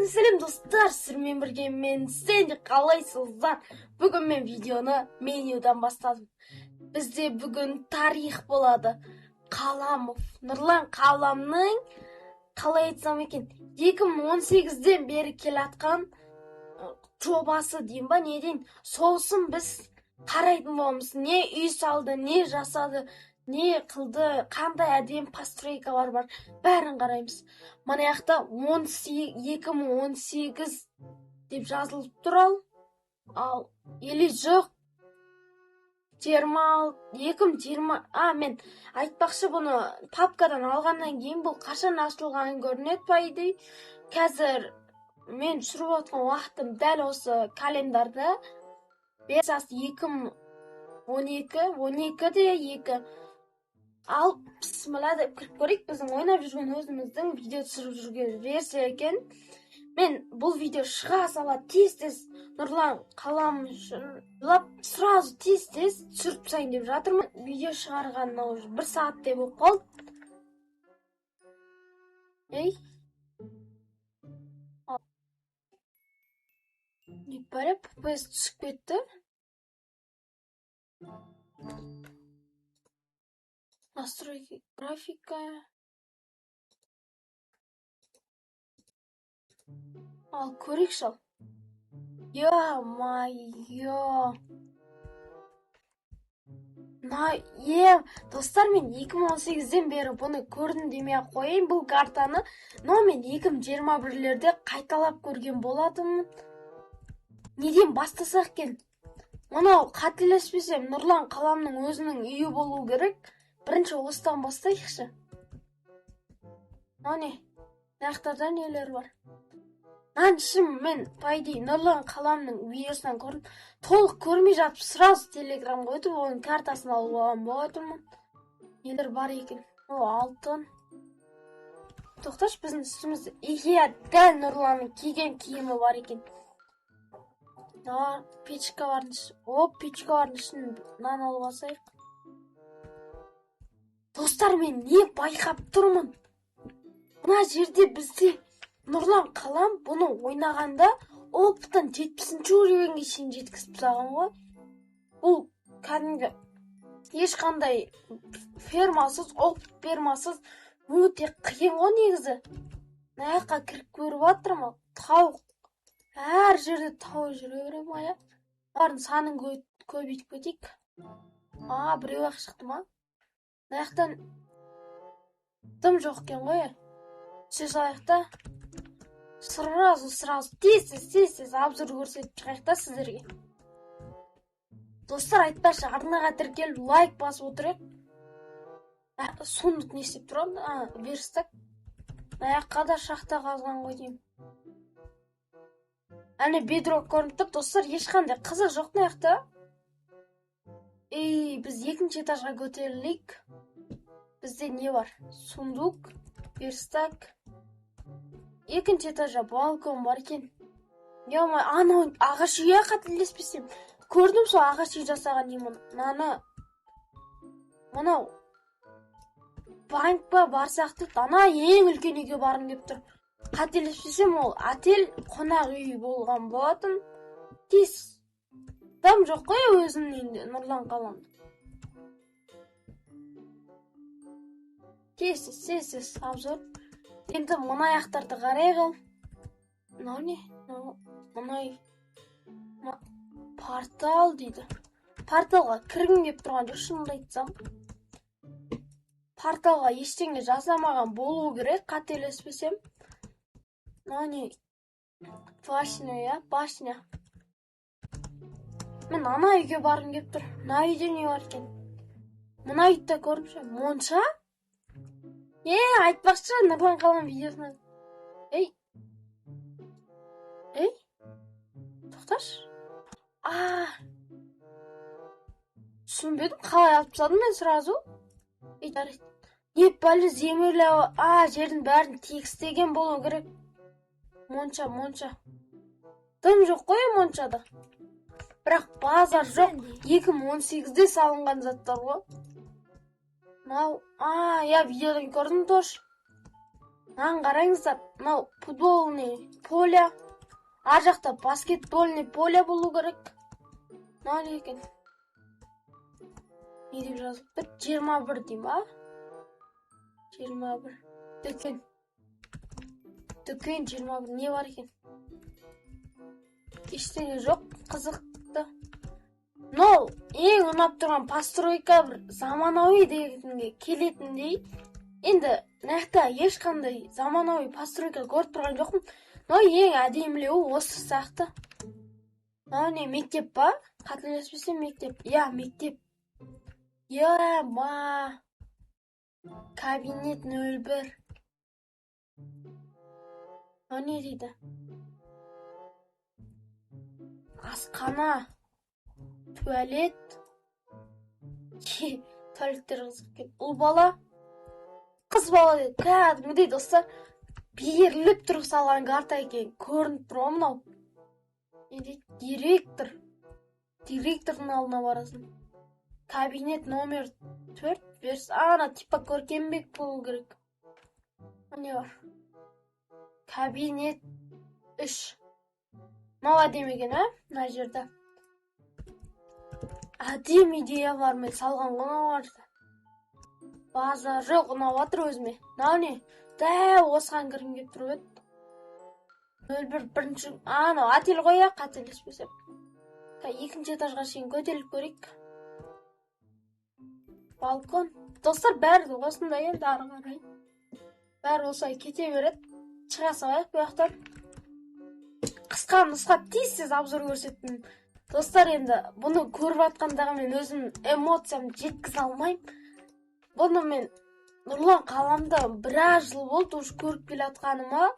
Сәлем достар, сіздермен бірге мен сенде қалайсыздар? Бүгін мен видеоны менюдан бастадым. Бізде бүгін тарих болады. Қаламов, Нұрлан Қаламның, қалай айтсам екен, 2018-ден бері келатқан жобасы дейін ба, не дейін, сосын біз қарайтын боламыз. Не үй салды, не жасады, не қылды, қандай әдем постройкалар бар, бәрін қараймыз. Мына жақта 2018 деп жазылып тұр, ал или жоқ 2020, мен айтпақшы, бұны папкадан алғаннан кейін бұл қашан ашылғанын көрінеді по идее. Қазір мен түсіріп отқан уақытым дәл осы календарда 5-12-12-2. Ал бісміллә деп кіріп көрейік. Біздің ойнап жүрген өзіміздің видео түсіріп жүрген версия екен. Мен бұл видео шыға сала тез-тез Нұрлан Қалам үшін сразу тез-тез түсіріп тастайын деп жатырмын. Видео шығарғанына уже 1 сағат деп болып қалды. Не бәрі FPS түсіп кетті. Настройки графика. Ал көрейік шал. Ё-майё. Достар, мен 2018-ден бері бұны көрдім демей қойын, бұл картаны. Но мен 2021-лерде қайталап көрген болатынмын. Неден бастасақ екен? Мұнау қателеспесем, Нұрлан Қаламның өзінің үйі болу керек. Бірінші осыдан бастайықшы. Міне, нақтарда нелер бар? Мен пайди Нұрлан Қаламның видеосынан көрдім. Толық көрмей жатып, сразу телеграмға өтіп, оның картасын алып алған болатынмын. Нелер бар екен? Алтын. Тоқташ, біздің үстімізде дәл Нұрланның киген киімі бар екен. Печка бардың ішін нан алып алсайық. Достар, мен не байқап тұрмын? Мына жерде бізде Нұрлан Қалам бұны ойнағанда опыттан 70-ші уровенге шейін жеткізіп тастаған ғой. Бұл кәдімгі ешқандай фермасыз, опыт бермасыз өте қиын ғой негізі. Мына жаққа кіріп көріп жатырмын, тауық. Әр жерде тауық жүре бере ма? Барын санын көбейтіп кетейік. Біреу-ақ шықты ма? Мына жақтан дым жоқ екен ғой. Сөз аяқта сразу тез обзор көрсетіп шығайықта сіздерге. Достар, айтпашы, арнаға тіркеліп лайк басып отырайық. Сундық не істеп тұрған? Верстак. Аяққа да шахта қазған ғой деймін. Әне бедрок көрініп тұр. Достар, ешқандай қызық жоқ мына жақта. Біз 2-ші этажға көтерілейік. Бізде не бар? Сундук, верстак. 2-ші этажда балкон бар екен. Анау ағаш үйі қателеспесем. Көрдім сол ағаш үй жасаған деймін. Мынау банк па барсақ дейді. Ана ең үлкен үйге барым деп тұр. Қателеспесем, ол отель қонақ үй болған болатын. Тез. Дам жоқ қой өзінің Нұрлан Қаламды. Тез обзор. Енді мұна аяқтарды қарайық. Мұнай портал дейді. Порталға кіргім кеп тұрған жоқ, шынымды айтсам. Порталға ештеңе жасамаған болу керек, қателеспесем. Башня. Мен ана үйге барым кеп тұр. Мына үйде не бар екен? Мына үйді көрімші. Монша? Айтпақшы, Нұрлан Қалам видеосынан. Тоқташ? Түсінбедім, қалай алып тастадым мен сразу. Не бәлі земелі, жердің бәрін текстеген болу керек. Монша. Дым жоқ қой моншада. Бірақ базар жоқ. 2018-де салынған заттар ғой. Видеодан көрдім тош. Мынаны қараңыздар, мынау футболный поле, ар жақта баскетбольный поле болу керек. Мынау не екен? Не деп жазылып тұр? 21 дейм ба? 21. Дүкен 21. Не бар екен? Ештеңе жоқ, қызықты. Мынау ең ұнап тұрған постройка бір заманауи дегенге келетіндей. Енді нақты ешқандай заманауи постройка көріп тұрған жоқпын. Но ең әдемілеуі осы сияқты. Мынау не, мектеп па? Қателеспесем мектеп. Я, мектеп. Я, ма. Кабинет 01. Мынау не дейді? Асхана. Туалет. Туалеттер қызық екен. Ұл бала. Қыз бала дейді. Кәдімгідей достар. Беріліп тұрып салған карта екен. Көрініп тұр ғой мынау. Не дейді? Директор. Директордың алдына барасың. Кабинет номер 4. Ана типа Көркембек болу керек. Не бар? Кабинет 3. Мынау әдемі екен, ә? Мына жерде. Әдем идея бар, мен салған ғой. База жоқ, ұнап жатыр өзіме. Мынау не? Дәу осыған кіргім келіп тұр еді. 01 бірінші. Анау отель ғой, қателеспесем. Екінші этажға шейін көтеріліп көрейік. Балкон. Достар, бәрі осындай енді ары қарай. Бәрі осылай кете береді. Шыға салайық бұл жақтан. Қысқа нұсқа тез обзор көрсеттім. Достар, енді бұны көріп атқандағы мен өзім эмоциям жеткізе алмайым. Бұны мен Нұрлан Қаламды біраз жыл болды уже көріп келе атқаныма.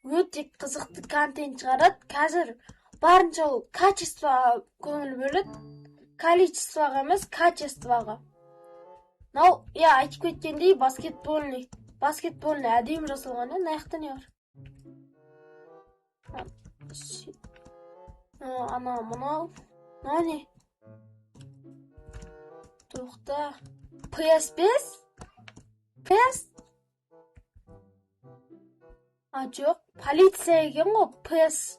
Өте қызықты контент шығарады. Қазір барынша ол качествоға көңіл бөледі. Количествоға емес, качествоға. Мынау, айтып кеткендей баскетбольный әдемі жасалған. Наяқта не бар? Ана, мынау не? Тоқта. PS5? PS? Жоқ, полиция екен ғой, PS.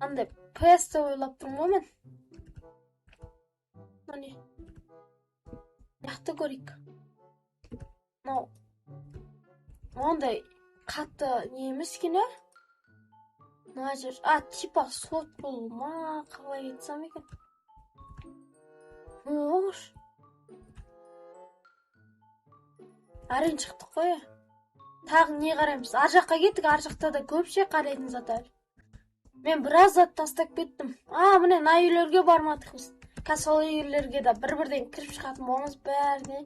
Андай, PS-ті ойлап тұрмын ғой мен. Не? Яқты көрейік. Мынау. Ондай қатты не емес екен, ә? Мына жер, типа сот болу ма, қалай айтсам екен. Ош. Әрең шықтық қой. Тағы не қараймыз? Ар жаққа кеттік, ар жақта да көпше қарайтын заттар. Мен біраз зат тастап кеттім. Міне мына үйлерге бармадық біз. Сол үйлерге де бір-бірден кіріп шығатын болмыз бәріне.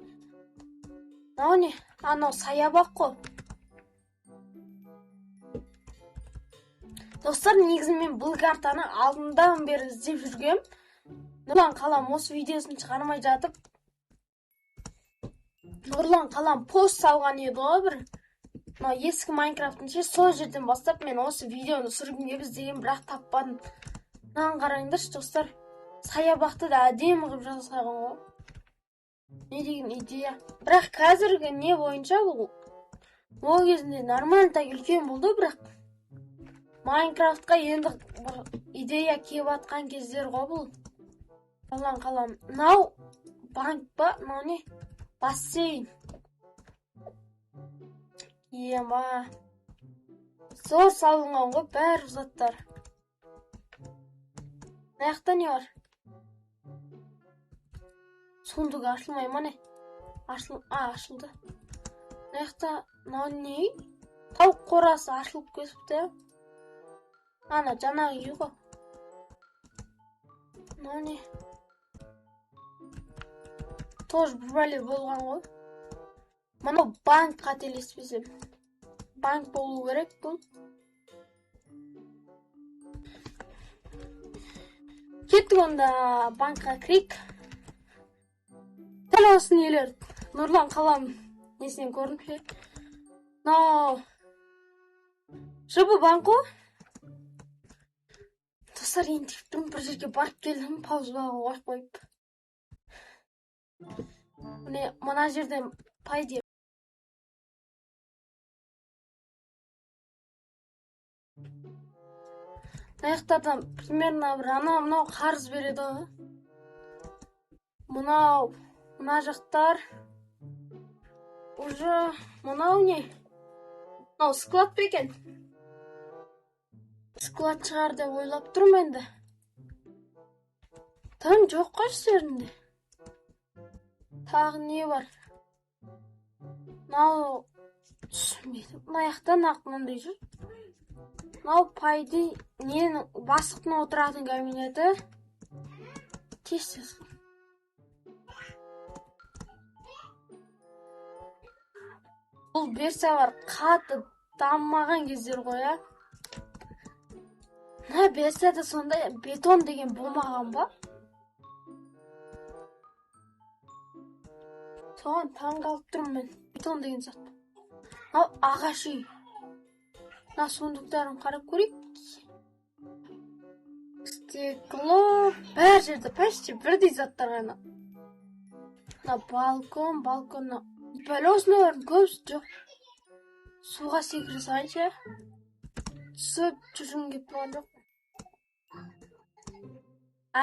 Мынау не? Анау саябақ қой. Достар, негізі мен бұл картаны алдындан бері іздеп жүргем. Нұрлан Қалам осы видеосын шығармай жатып, Нұрлан Қалам пост салған еді ғой бір. Ескі Майнкрафттың сол жерден бастап мен осы видеоны сүргім келіп іздеген, бірақ таппадым. Мынаны қараңдаршы достар. Саябақты да әдемі қылып жасаған ғой. Не деген идея. Бірақ қазіргі не бойынша бұл? Ол кезінде нормально так үлкен болды, бірақ Майнкрафтқа енді бір идея келіп атқан кездер ғой бұл. Нұрлан Қалам. Мынау банк па? Мынау не? Бассейн. Ема. Зор салынған ғой бәрі заттар. Мынаяқта не бар? Сундук ашылмай ма не? Ашылды. Мынаяқта мынау не? Тауық қорасы ашылып кетіпті. Ана жаңағы үй ғой. Мынау не? Тоже бір бәле болған ғой. Мынау банк, қателеспесем. Банк болу керек бұл. Кеттік онда банкқа кірейік. Дәл осы нелер Нұрлан Қалам несінен көрініп ше. Мынау ЖБ банк қой. Достар, енді бір жерге барып келдім, паузаға қойып қойып. Мына жерден пай деп Аяқтардан примерно бір анау қарыз береді ғой. Мына жақтар уже мынау не? Мынау склад па екен? Склад шығар деп ойлап тұрмын енді. Тым жоқ қой жерінде. Тағы не бар? Мынау түсінбейді. Мына жақтан мынандай жүр. Мынау пайды ненің бастықтың отыратын кабинеті. Тез. Бұл берсе бар қатты дамымаған кездер ғой, а? Мына берсе де сондай бетон деген болмаған ба? Соған таңғалып тұрмын мен. Бетон деген зат. Мынау ағаш үй. Мына сундуктарын қарап көрейік. Стекло. Бәр жерде почти бірдей заттар ғана. Мына балконна. Осылардың көбісі жоқ. Суға секіре салайыншы. Түсіп жүргім келіп тұрған жоқ.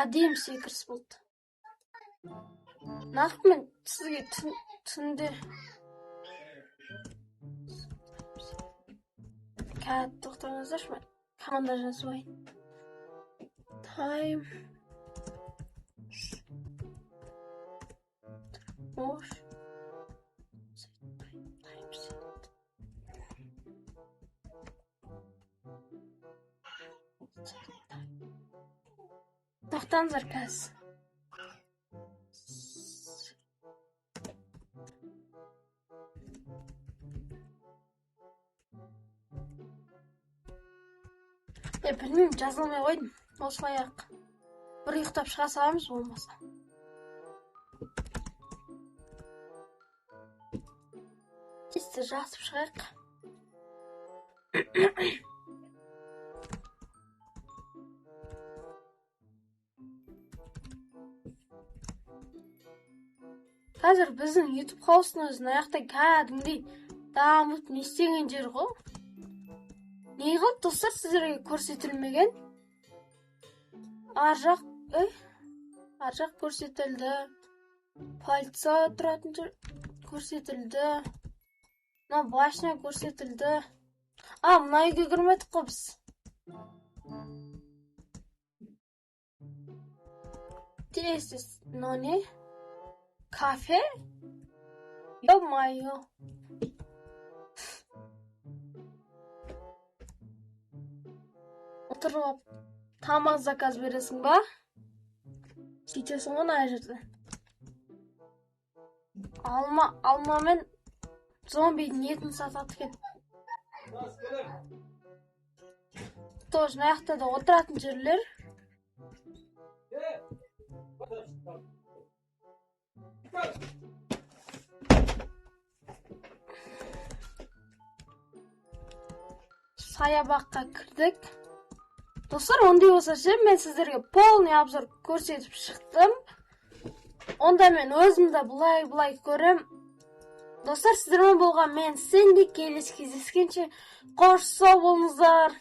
Әдемі секіріс болды. Нақ мен сізге түнде кәді тоқтаңыздаршы, мен команда жазып алайын. Time тоқтаңыздар қазір. Білмеймін, жазылмай қойдым. Осылай ақ. Бір ұйықтап шыға саламыз болмаса. Тесті жасып шығайық. Қазір біздің YouTube қауысының өзін аяқта кәдімдей дамып не істеген жер ғой. Не қылып достар сіздерге көрсетілмеген? Ар жақ көрсетілді. Полиция тұратын жер көрсетілді. Мына башня көрсетілді. Мына үйге кірмедік қой біз. Тез, мынау не? Кафе? Ё-моё. Отырып тамақ заказ бересің ба? Сөйтесің ғой мына жерде. Алма мен зомбидің етін сатады екен. Тоже мына жақта да отыратын жерлер. Саябаққа кірдік. Достар, ондай болса ше, мен сіздерге полный обзор көрсетіп шықтым. Онда мен өзімді бұлай көрем. Достар, сіздермен болған мен Сэнди. Келесі кездескенше қош сау болыңыздар.